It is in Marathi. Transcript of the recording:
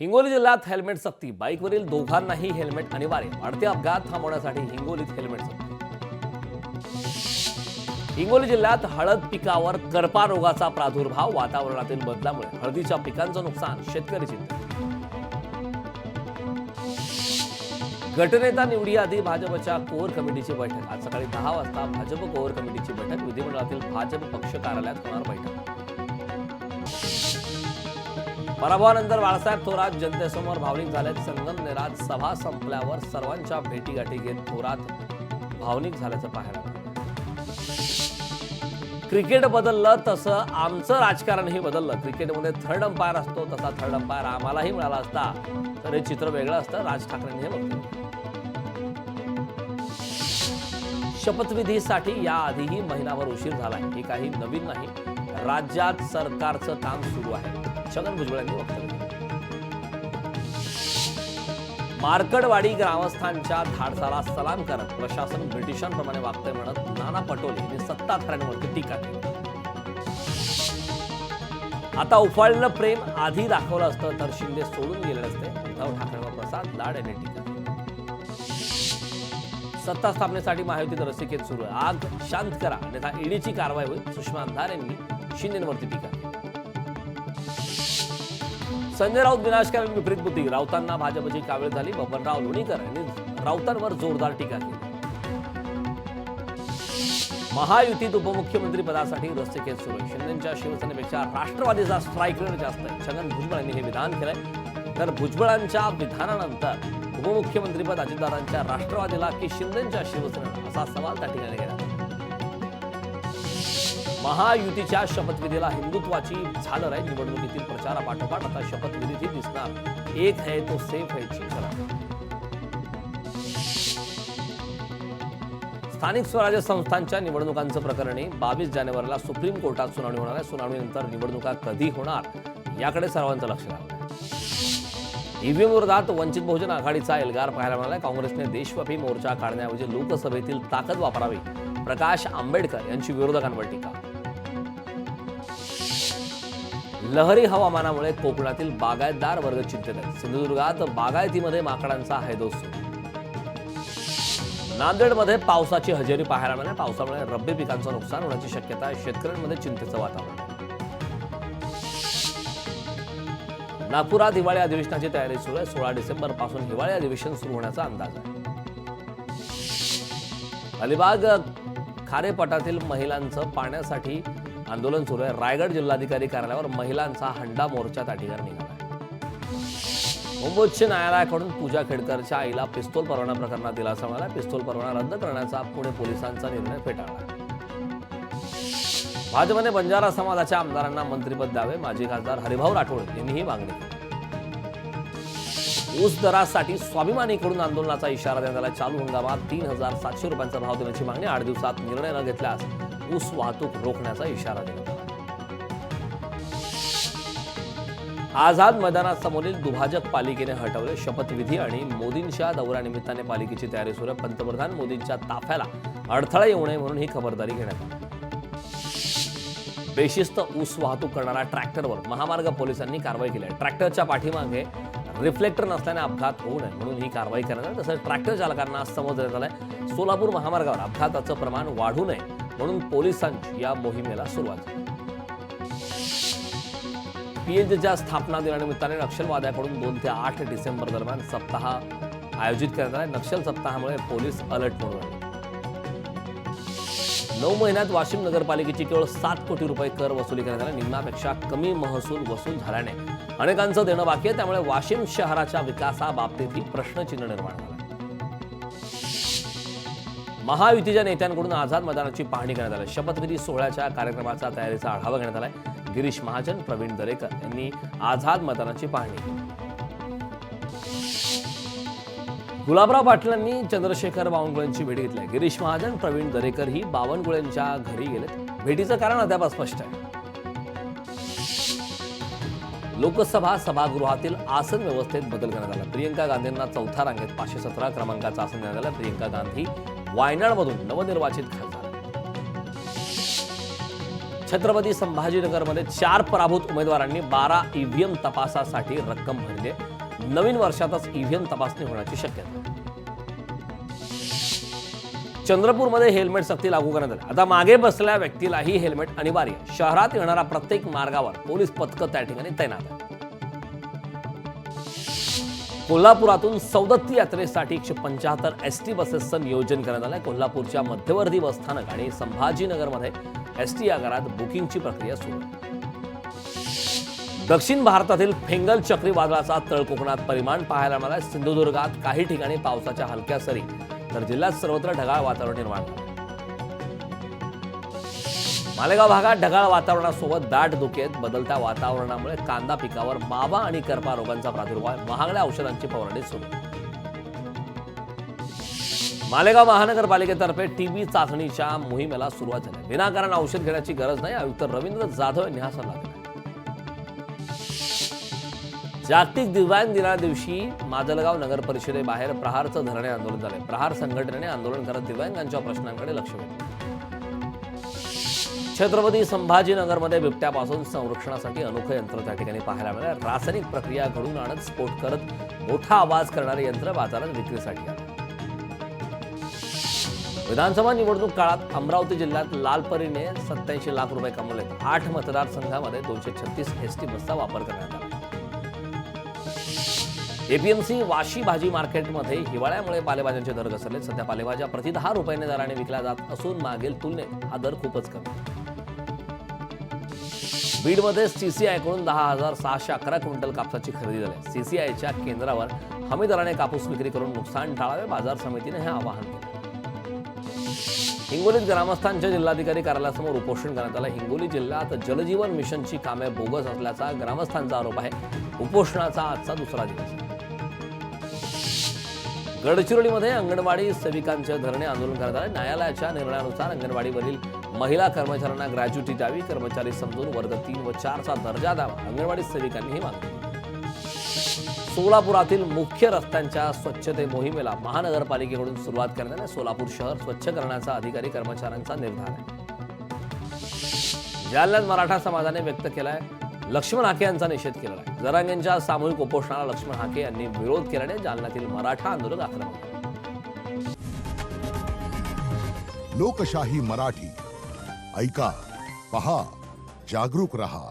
हिंगोली जिल्ह्यात हेल्मेट सक्ती, बाईकवरील दोघांनाही हेल्मेट अनिवार्य. वाढते अपघात थांबवण्यासाठी हिंगोलीत हेल्मेट सक्ती. हिंगोली जिल्ह्यात हळद पिकावर करपा रोगाचा प्रादुर्भाव, वातावरणातील बदलामुळे हळदीच्या पिकांचं नुकसान, शेतकरी चिंतित. गटनेता निवडीआधी भाजपच्या कोर कमिटीची बैठक. आज सकाळी 10 वाजता भाजप कोर कमिटीची बैठक. विधिमंडळातील भाजप पक्ष कार्यालयात होणार बैठक. पराभवानंतर बाळासाहेब थोरात जनतेसमोर भावनिक झालेत. संगमनेरात सभा संपल्यावर सर्वांच्या भेटीगाठी घेत थोरात भावनिक झाल्याचं पाहायला मिळालं. क्रिकेट बदललं तसं आमचं राजकारणही बदललं. क्रिकेटमध्ये थर्ड अंपायर असतो, तसा थर्ड अंपायर आम्हालाही मिळाला असता तर हे चित्र वेगळं असतं. राज ठाकरेंनी हे वक्तव्य. शपथविधीसाठी याआधीही महिनाभर उशीर झालाय. हे काही नवीन नाही. राज्यात सरकारचं काम सुरू आहे, छगन भुजबळ यांनी वक्तव्य केलं. मार्कडवाडी ग्रामस्थांच्या धाडसाला सलाम करत प्रशासन ब्रिटिशांप्रमाणे वागतंय म्हणत नाना पटोले यांनी सत्ताधाऱ्यांवरती टीका केली. आता उफाळलेलं प्रेम आधी दाखवलं असतं तर शिंदे सोडून गेले नसते. उद्धव ठाकरेंवर प्रसाद लाड यांनी टीका केली. सत्ता स्थापनेसाठी महायुतीत रस्सीखेच सुरू आहे. आग शांत करा अन्यथा ईडीची कारवाई होईल. सुषमा अंधारे यांनी शिंदेंवरती टीका केली. संजय राऊत विनाशकारी विपरीत बुद्धी, राऊतांना भाजपची कावेळ झाली. बबनराव लोणीकर यांनी राऊतांवर जोरदार टीका केली. महायुतीत उपमुख्यमंत्री पदासाठी रस्सीखेच सुरू आहे. शिंदेच्या शिवसेनेपेक्षा राष्ट्रवादीचा स्ट्राईक रेट जास्त आहे. छगन भुजबळ यांनी हे विधान केलंय. तर भुजबळांच्या विधानानंतर उपमुख्यमंत्रीपद अजितदादांच्या राष्ट्रवादीला की शिंदेच्या शिवसेनेला, असा सवाल त्या ठिकाणी केला. महायुतीच्या शपथविधीला हिंदुत्वाची झालर आहे. निवडणुकीतील प्रचारापाठोपाठ आता शपथविधीही दिसणार. एक है तो सेफ है ची झलक. स्थानिक स्वराज्य संस्थांच्या निवडणुकांचं प्रकरणी 22 जानेवारीला सुप्रीम कोर्टात सुनावणी होणार आहे. सुनावणीनंतर निवडणुका कधी होणार याकडे सर्वांचं लक्ष लागलं आहे. ईव्हीएम विरोधात वंचित बहुजन आघाडीचा एल्गार पाहायला मिळाला. काँग्रेसने देशव्यापी मोर्चा काढण्याऐवजी लोकसभेतील ताकद वापरावी. प्रकाश आंबेडकर यांची विरोधकांवर टीका. लहरी हवामानामुळे कोकणातील बागायतदार वर्ग चिंतित आहे. सिंधुदुर्गात बागायतीमध्ये माकडांचा हैदोस सुरू. नांदेडमध्ये पावसाची हजेरी पाहायला मिळाली. पावसामुळे रब्बी पिकांचं नुकसान होण्याची शक्यता आहे. शेतकऱ्यांमध्ये चिंतेचं वातावरण. नागपुरात हिवाळी अधिवेशनाची तयारी सुरू आहे. 16 डिसेंबर पासून हिवाळी अधिवेशन सुरू होण्याचा अंदाज आहे. अलिबाग खारेपाटातील महिलांचं पाण्यासाठी आंदोलन सुरू आहे. रायगड जिल्हाधिकारी कार्यालयावर महिलांचा हंडा मोर्चा त्या ठिकाणी निघाला. मुंबई उच्च न्यायालयाकडून पूजा खेडकरच्या आईला पिस्तूल परवाना प्रकरणात दिलासा मिळाला. पिस्तूल परवाना रद्द करण्याचा पुणे पोलिसांचा निर्णय फेटाळला. भाजपने बंजारा समाजाच्या आमदारांना मंत्रिपद द्यावे. माजी खासदार हरिभाऊ राठोड यांनी ही मागणी केली. ऊस दरासाठी स्वाभिमानीकडून आंदोलनाचा इशारा देण्यात आला. चालू हंगामात 3,700 रुपयांचा भाव देण्याची मागणी. 8 दिवसात निर्णय न घेतल्यास ऊस वाहतूक रोखण्याचा इशारा देण्यात आला. आझाद मैदानासमोरील दुभाजक पालिकेने हटवले. शपथविधी आणि मोदींच्या दौऱ्यानिमित्ताने पालिकेची तयारी सुरू आहे. पंतप्रधान मोदींच्या ताफ्याला अडथळा येऊ नये म्हणून ही खबरदारी घेण्यात आली. बेशिस्त ऊस वाहतूक करणाऱ्या ट्रॅक्टरवर महामार्ग पोलिसांनी कारवाई केली आहे. ट्रॅक्टरच्या पाठीमागे रिफ्लेक्टर नसल्याने अपघात होऊ नये म्हणून ही कारवाई करण्यात आली. तसंच ट्रॅक्टर चालकांना समज देण्यात आलाय. सोलापूर महामार्गावर अपघाताचं प्रमाण वाढू नये म्हणून पोलिसांची या मोहिमेला सुरुवात झाली. पीएलजेच्या स्थापना दिनानिमित्ताने नक्षलवाद्याकडून 2 ते 8 डिसेंबर दरम्यान सप्ताह आयोजित करण्यात आला. नक्षल सप्ताहामुळे पोलीस अलर्ट मोडवर आले. 9 महिन्यात वाशिम नगरपालिकेची केवळ 7 कोटी रुपये कर वसुली करण्यात आला. निम्म्यापेक्षा कमी महसूल वसूल झाल्याने अनेकांचं देणं बाकी आहे. त्यामुळे वाशिम शहराच्या विकासाबाबतीतही प्रश्नचिन्ह निर्माण झालं. महायुतीच्या नेत्यांकडून आझाद मैदानाची पाहणी करण्यात आली. शपथविधी सोहळ्याच्या कार्यक्रमाचा तयारीचा आढावा घेण्यात आलाय. गिरीश महाजन, प्रवीण दरेकर यांनी आझाद मैदानाची पाहणी केली. गुलाबराव पाटलांनी चंद्रशेखर बावनकुळेंची भेट घेतली. गिरीश महाजन, प्रवीण दरेकर ही बावनकुळेंच्या घरी गेलेत. भेटीचं कारण अद्याप अस्पष्ट आहे. लोकसभा सभागृहातील आसन व्यवस्थेत बदल करण्यात आला. प्रियंका गांधींना 4थ्या रांगेत 517 क्रमांकाचं आसन देण्यात आलं. प्रियंका गांधी वायनाडमधून नवनिर्वाचित खासदार. छत्रपती संभाजीनगरमध्ये 4 पराभूत उमेदवारांनी 12 ईव्हीएम तपासासाठी रक्कम भरली आहे. नवीन वर्षातच ईव्हीएम तपासणी होण्याची शक्यता. चंद्रपूरमध्ये हेल्मेट सक्ती लागू करण्यात आली. आता मागे बसलेल्या व्यक्तीलाही हेल्मेट अनिवार्य. शहरात येणारा प्रत्येक मार्गावर पोलीस पथकं त्या ठिकाणी तैनात आहेत. कोल्हापुरातून सौदत्ती यात्रेसाठी 175 एसटी बसेसचं नियोजन करण्यात आलं. कोल्हापूरच्या मध्यवर्ती बसस्थानक आणि संभाजीनगरमध्ये एसटी आगारात बुकिंगची प्रक्रिया सुरू आहे. दक्षिण भारतातील फेंगल चक्रीवादळाचा तळ कोकणात परिमाण पाहायला मिळाला. सिंधुदुर्गात काही ठिकाणी पावसाच्या हलक्या सरी तर जिल्ह्यात सर्वत्र ढगाळ वातावरण निर्माण झालं. मालेगाव भागात ढगाळ वातावरणासोबत दाट धुके आहेत. बदलत्या वातावरणामुळे कांदा पिकावर मावा आणि करपा रोगांचा प्रादुर्भाव. महागड्या औषधांची फवारणी सुरू. मालेगाव महानगरपालिकेतर्फे टीबी चाचणीच्या मोहिमेला सुरुवात झाली. विनाकारण औषध घेण्याची गरज नाही, आयुक्त रवींद्र जाधव यांनी हा सल्ला दिला. जागतिक दिव्यांग दिना दिवशी माजलगाव नगर परिषदेबाहेर प्रहारचं धरणे आंदोलन झाले. प्रहार संघटनेने आंदोलन करत दिव्यांगांच्या प्रश्नांकडे लक्ष वेधलं. छत्रपती संभाजीनगरमध्ये बिबट्यापासून संरक्षणासाठी अनोखं यंत्र त्या ठिकाणी पाहायला मिळालं. रासायनिक प्रक्रिया घडून आणत स्फोट करत मोठा आवाज करणारे यंत्र बाजारात विक्रीसाठी आले. विधानसभा निवडणूक काळात अमरावती जिल्ह्यात लालपरीने 87 लाख रुपये कमवले. 8 मतदारसंघामध्ये 236 एसटी बसचा वापर करण्यात आला. एपीएमसी वाशी भाजी मार्केटमध्ये हिवाळ्यामुळे पालेभाज्यांचे दर घसरले. सध्या पालेभाज्या प्रति 10 रुपयांनी दराने विकल्या जात असून मागील तुलनेत हा दर खूपच कमी. बीडमध्ये सीसीआयकडून 10,611 क्विंटल कापसाची खरेदी झाली. सीसीआयच्या केंद्रावर हमी दराने कापूस विक्री करून नुकसान टाळावे, बाजार समितीने हे आवाहन केले. हिंगोलीत ग्रामस्थांच्या जिल्हाधिकारी कार्यालयासमोर उपोषण करण्यात आलं. हिंगोली जिल्ह्यात जलजीवन मिशनची कामे बोगस असल्याचा ग्रामस्थांचा आरोप आहे. उपोषणाचा आजचा दुसरा दिवस. गडचिरोलीमध्ये अंगणवाडी सेविकांचे धरणे आंदोलन करण्यात आले. न्यायालयाच्या निर्णयानुसार अंगणवाडीवरील महिला कर्मचाऱ्यांना ग्रॅज्युटी द्यावी, कर्मचारी समजून वर्ग 3 व 4चा दर्जा द्यावा, अंगणवाडी सेविकांनी ही मागणी. सोलापुरातील मुख्य रस्त्यांच्या स्वच्छते मोहिमेला महानगरपालिकेकडून सुरुवात करण्याने सोलापूर शहर स्वच्छ करण्याचा अधिकारी कर्मचाऱ्यांचा निर्धार आहे. जालन्यात मराठा समाजाने व्यक्त केलाय. लक्ष्मण हाके यांचा निषेध केला आहे. जरांगेंच्या सामूहिक उपोषणाला लक्ष्मण हाके यांनी विरोध केल्याने जालन्यातील मराठा आंदोलक आक्रमक झाले. लोकशाही मराठी ऐका, पहा, जागरूक रहा.